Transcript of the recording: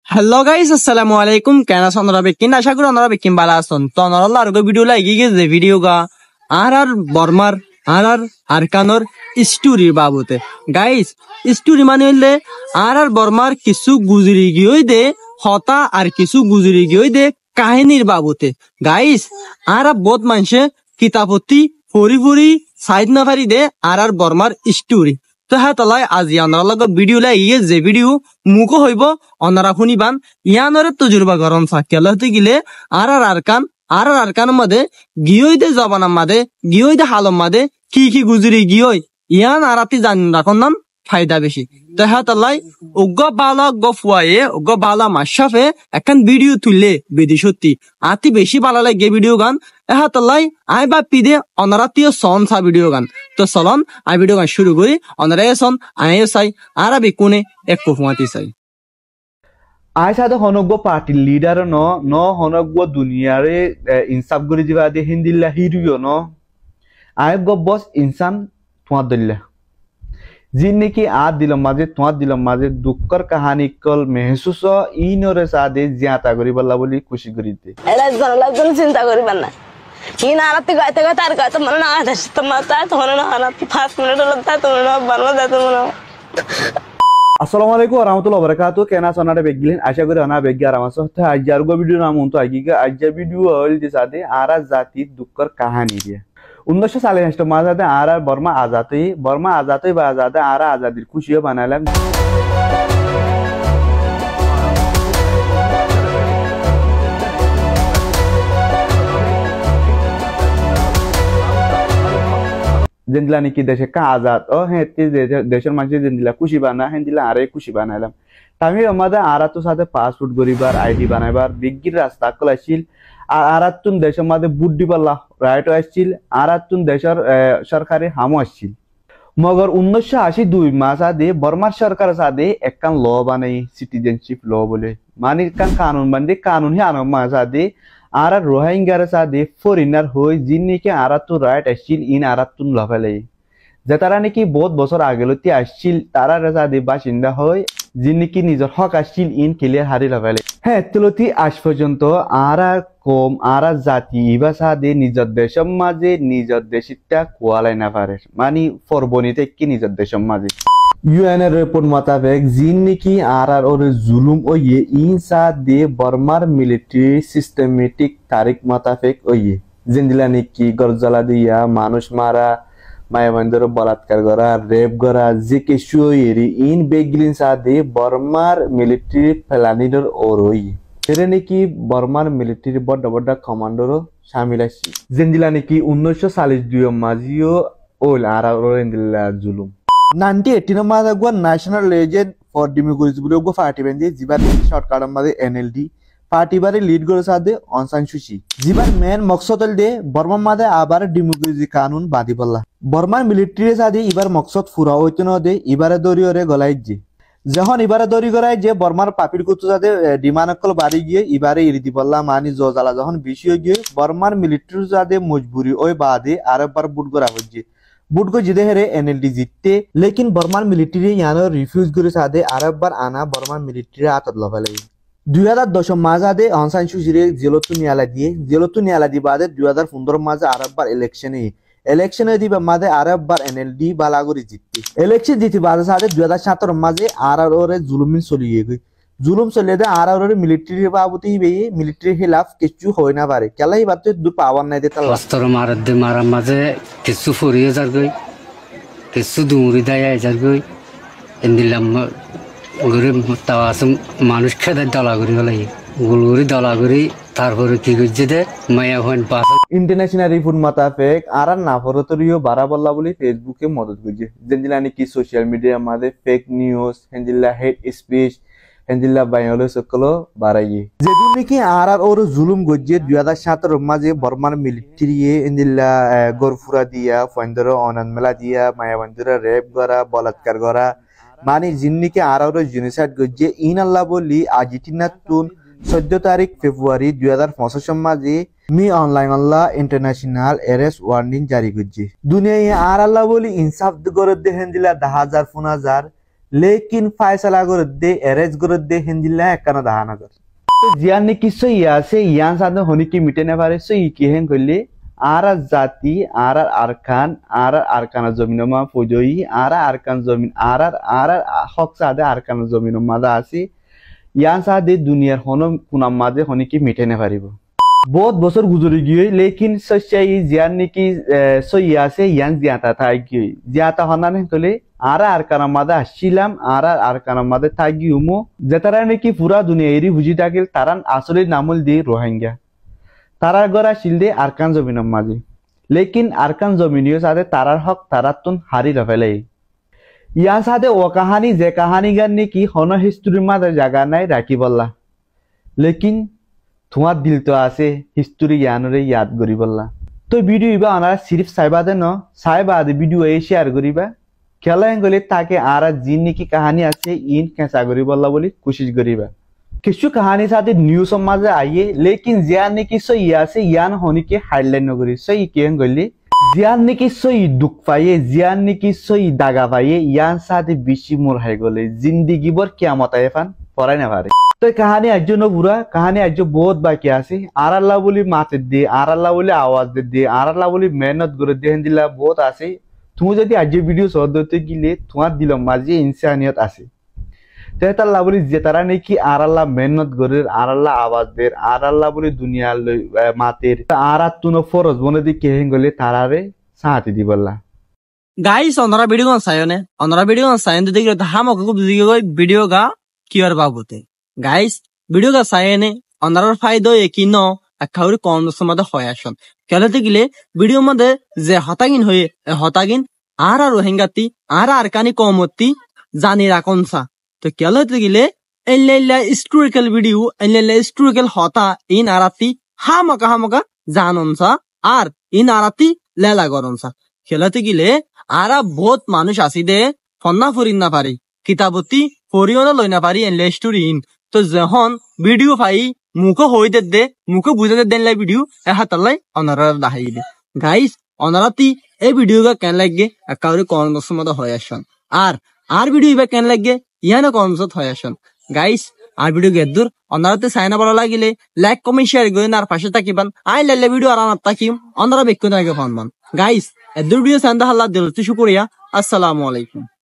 Hello guys, আসসালামু আলাইকুম। কেন আছেন আপনারা? বেকিন আশা করি আপনারা বেকিন ভালো আছেন। তো আপনারা আর ভিডিও লাগি গেছে ভিডিও গা আর বর্মার আর আরকানোর স্টোরি বাবুতে। গাইস স্টোরি মানে হইলে আর বর্মার কিছু গুজরি গিয়ে দে হতা আর কিছু গুজরি গিয়ে দে কাহিনীর বাবুতে। গাইস আর বহুত মানুষে কিতাপতি পড়ি পড়ি সাইড না পারি দে আর বর্মার স্টোরি। তো হ্যাঁ তলাই আজি আপনার লগত ভিডিও লাই ইয়ে যে ভিডিও মুখো হইব অনারা শুনিবান ইয়ানরে তজুরবা গরম সাকিয়াল হতে গিলে আর আরকান মাদে গিয়ে দে জবানার মাদে গিয়ে দে হালম মাদে কি গুজরি গিয়ে ইয়ান আরাতি জান রাখন নাম ফায়দা বেশি। তো হ্যাঁ তলাই উগ্র বালা গফুয়ায়ে উগ্র বালা মাসাফে এখন ভিডিও তুললে বেদি সত্যি আতি বেশি ভালো লাগে ভিডিও গান। হ্যাঁ তলাই আই বা পিদে অনারাতীয় সন সা ভিডিও গান। তো চলন আই ভিডিও গান শুরু করি। অনারাই সন আই চাই আর কোনে এক কুফুয়াতি চাই আই সাথে হনগ্য পার্টির লিডার ন হনগ্য দুনিয়ারে ইনসাফ করে যাবা দে হিন্দিল্লা হিরুয় ন আই বস ইনসান তোমার দল্লা जी নেকি আদ দিলম মাঝে দুঃখর কাহানি কল মেহসুস ইনরে সাদে জিয়াতা করি বল্লা বলি খুশি করি দে এলাজন চিন্তা করিবার না কি না আরতি গাইতে গাইতে আর গাইতে মনে না আদেশ তোমার তাই তোমরা না আরতি 5 মিনিট হলো তাই তোমরা না বানবা দাও তোমরা। আসসালামু আলাইকুম ওয়া রাহমাতুল্লাহি ওয়া বারাকাতুহু। কেনা সনারে বেগিলেন আশা করি আনা বেগি আর আমার সাথে আজকের ভিডিও নাম তো আগিকে আজকের ভিডিও হল যে সাথে আরা জাতি দুঃখর কাহিনী দিয়ে 1947 মাঝে আর বর্মা আজাতই বা আজাদে আর আজাদির খুশিও বানালাম। যেদিলা নাকি দেশে কা আজাদ ও হ্যাঁ দেশের মানুষের যেদিলা খুশি বানা হেদিলা আরে খুশি বানাইলাম। তামি আমাদের আরাতো সাথে পাসপোর্ট গরিবার আইডি বানাইবার বিগির রাস্তা কল আসছিল আর আরাতুন দেশের মাঝে বুদ্ধি পাল্লা রাইট আসছিল আরাতুন দেশের সরকারি হামও আসছিল। মগর 1982 মাস আদে বর্মার সরকার সাদে একখান ল বানাই সিটিজেনশিপ ল বলে মানে কানুন বান্ধে কানুন হি আনো মাস আদে আর রোহিঙ্গার সাদে ফরিনার হই যিন নাকি আরাতু রাইট আসছিল ইন আরাতুন লফেলে যে তারা নাকি বহুত বছর আগেলতি আসছিল তারা সাদে বাসিন্দা হয় যিন নাকি নিজের হক আসছিল ইন ক্লিয়ার হারি লফেলে। হ্যাঁ তুলতি আজ পর্যন্ত আরা কম আরা জাতি ইবা সাদে নিজের দেশের মাঝে নিজের দেশিটা কোয়ালাই না পারে মানে ফরবনিতে কি নিজের দেশের মাঝে ইউএন এর রিপোর্ট মোতাবেক যিন নাকি আর ওর জুলুম ওয়ে ইনসা দে বর্মার মিলিটারি সিস্টেমেটিক তারিখ মোতাবেক ওয়ে জিন্দিলা নাকি গরজলা দিয়া মানুষ মারা মায়াবন্দর বলাৎকার করা রেপ করা যে কিছু এরি ইন বেগলিন সাদে বর্মার মিলিটারি ফেলানির ওর ওই এর নাকি বর্মার মিলিটারি বড় বড় কমান্ডারও সামিল আছে জিন্দিলা নাকি 1942 মাঝিও ওল আর ওরেন্দিলা জুলুম 1918 মাঝে গো ন্যাশনাল লেজেন্ড ফর ডেমোক্রেসি বলে গো পার্টি বেন্দে জিবার শর্টকাটের মাঝে এনএলডি পার্টি বারে লিড করে সাদে অং সান সুচি জিবার মেন মকসদ হল দে বর্মা মাঝে আবার ডেমোক্রেসি কানুন বাদি বললা বর্মার মিলিটারি সাদে এবার মকসদ ফুরা হইতো না দে এবারে দরিয়রে গলাই যে যখন এবারে দরি করায় যে বর্মার পাপির কুতু সাথে ডিমানকল বাড়ি গিয়ে এবারে এড়ি দি বললা মানি জজালা যখন বেশি হয়ে গিয়ে বর্মার মিলিটারি সাথে মজবুরি ওই বাদে আরেকবার বুট করা হচ্ছে বুট को जिदे हेरे एनएलडी जीतते लेकिन बर्मान मिलिट्री यानो रिफ्यूज करे सादे अरबबार आना बर्मान मिलिट्री आतत लफाले 2010 মাঝে অং সান সুচিরে জেলতু নিয়ালা দি বাদে 2015 মাঝে আরববার ইলেকশনে দিবা মাঝে আরববার এনএলডি বালাগরি জিততে ইলেকশন জিতি বাদে সাদে 2017 মাঝে আর ওরে জুলুমিন চলিয়ে গই জুলুম চলে দে আর ওরে মিলিটারি বাবুতি বে মিলিটারি খিলাফ কিছু হয় না পারে কেলাই বাতে দু পাওয়ার নাই দে তালা অস্ত্র মারা মাঝে কিছু ফুরিয়ে যার গই কিছু দুমুরি দায় যার গই এন্দিলাম গরিব তাওয়াসম মানুষ খেদে দলাগরি হলাই গুলগুরি দলাগরি তারপরে কি করছে দে মায়া হন পাস ইন্টারন্যাশনাল রিপোর্ট মোতাবেক আর নাফরতরিও বাড়া বললা বলি ফেসবুকে মদত করছে যেদিলা নাকি সোশ্যাল মিডিয়ার মাঝে ফেক নিউজ হেন্দিলা হেড স্পিচ হেন্দিলা বাইলে সকলো বাড়াইয়ে যেদিন নাকি আর ওর জুলুম গজ্জে 2017 মাঝে বর্মার মিলিটারি হেন্দিলা গরফুরা দিয়া ফন্দর অনন্ত মেলা দিয়া মায়াবন্দর রেপ করা বলাৎকার করা মানে জিন্নিকে আর জেনোসাইড গজ্জে ইন আল্লাহ বলি আজিটিনা তুন 14 তারিখ ফেব্রুয়ারি 2025 মাঝে মি অনলাইন আল্লাহ ইন্টারন্যাশনাল এরেস্ট ওয়ার্নিং জারি করছে দুনিয়ায় আর আল্লাহ বলি ইনসাফ করে দেখেন দিলা 10,000 15,000 लेकिन फायसला कर दे अरेस्ट कर दे हिंदिला एकना दाहाना कर तो जियान ने किसो यासे यान साधन होने की मिटेने बारे सो की हैं गले आरा जाति आरा अरकान जमीन मा फौजई आरा अरकान जमीन आरा हक सादे अरकान जमीन मादा आसी यान सादे दुनियार होनो कुनाम मादे होने की मिटेने पारिबो बहुत बছর गुजरी गई लेकिन सच्चाई जियान ने की सो यासे यान जियाता था गई जियाता होना ने कले आरा अरकान मादा आसिलाम आरा अरकान मादे थागी उमो जेतारा ने की पूरा दुनिया एरी बुझी थाकिल तारान आसले नामल दे रोहिंग्या तारार गरा शिलदे आरकान जमीन माजी लेकिन आरकान जमीनियो साथे तारार हक तारातुन हारी रफेले यहाँ साथे ओ कहानी जे कहानी गाने की होनो हिस्ट्री मादे जगह नाई राखी बल्ला लेकिन तुम्हार दिल तो आसे हिस्ट्री यानरे याद करी बल्ला तो वीडियो इबा अनारा सिर्फ साइबादे न साइबादे वीडियो ए शेयर करिबा खेला गले ताके आरा जिन्नी की कहानी आसे इन कैसा करी बल्ला बोली कोशिश करिबा किसु कहानी साथे न्यूज समाजे आइए लेकिन जियान ने की सही यासे यान होने के हेडलाइन नगरी सही केन गले जियान ने की सही दुख पाए जियान ने की सही दागा पाए यान साथे बिशी मोर हाय गले जिंदगी भर कियामत आएफान पराय ना पारे तो कहानी आज न पूरा कहानी आज बहुत बाकी आसे आराल्ला बोली माते दे आराल्ला बोली आवाज दे आराल्ला बोली मेहनत करे दे हिंदिला बहुत आसे तुम जदि आज वीडियो सदते गिले तुम्हार दिल माझे इंसानियत आसे तेताल्ला बोली जेतारा ने की आराल्ला मेहनत करे आराल्ला आवाज दे आराल्ला बोली दुनिया मातेर आरा तुनो फरज बने दि केहें गले तारारे साथी दी बल्ला गाइस ओनरा वीडियो सायने ओनरा वीडियो सायन देखियो हम को वीडियो का कियर बाबूते गाइस वीडियो का सायने ओनरा फायदा एकिनो अखाउरी कम समद होयाशन केलते गिले वीडियो मध्ये जे हतागिन होय हतागिन आरा रोहिंगाती आरा अरकानी कमती जानि राखनसा तो केलते गिले एल्लेला हिस्टोरिकल वीडियो एल्लेला हिस्टोरिकल होता इन आराती हामका जाननसा आर इन आराती लेला गरनसा केलते गिले आरा बहुत मानुष आसी दे फन्ना फुरिन ना पारी किताबती फरियो ना लइना पारी एल्ले स्टोरी इन तो जहन वीडियो फाई मुको होई दे मुको बुझे देन ला वीडियो ए हातलाई अनरा दाहाई दे गाइस अनराती ए वीडियो का केन लागे अकाउरी कोन मत होयाशन आर वीडियो इबा केन लागे याना कोन मत होयाशन गाइस आर वीडियो के दूर अनराते साइना ভালো লাগিলে লাইক কমেন্ট শেয়ার করেন আর পাশে থাকিবেন আই লাইলে ভিডিও আর আনাত থাকিম অনরা বেকুন আগে ফোন গাইস এ দূর ভিডিও সান্দা আল্লাহ দিল শুকরিয়া আসসালামু আলাইকুম।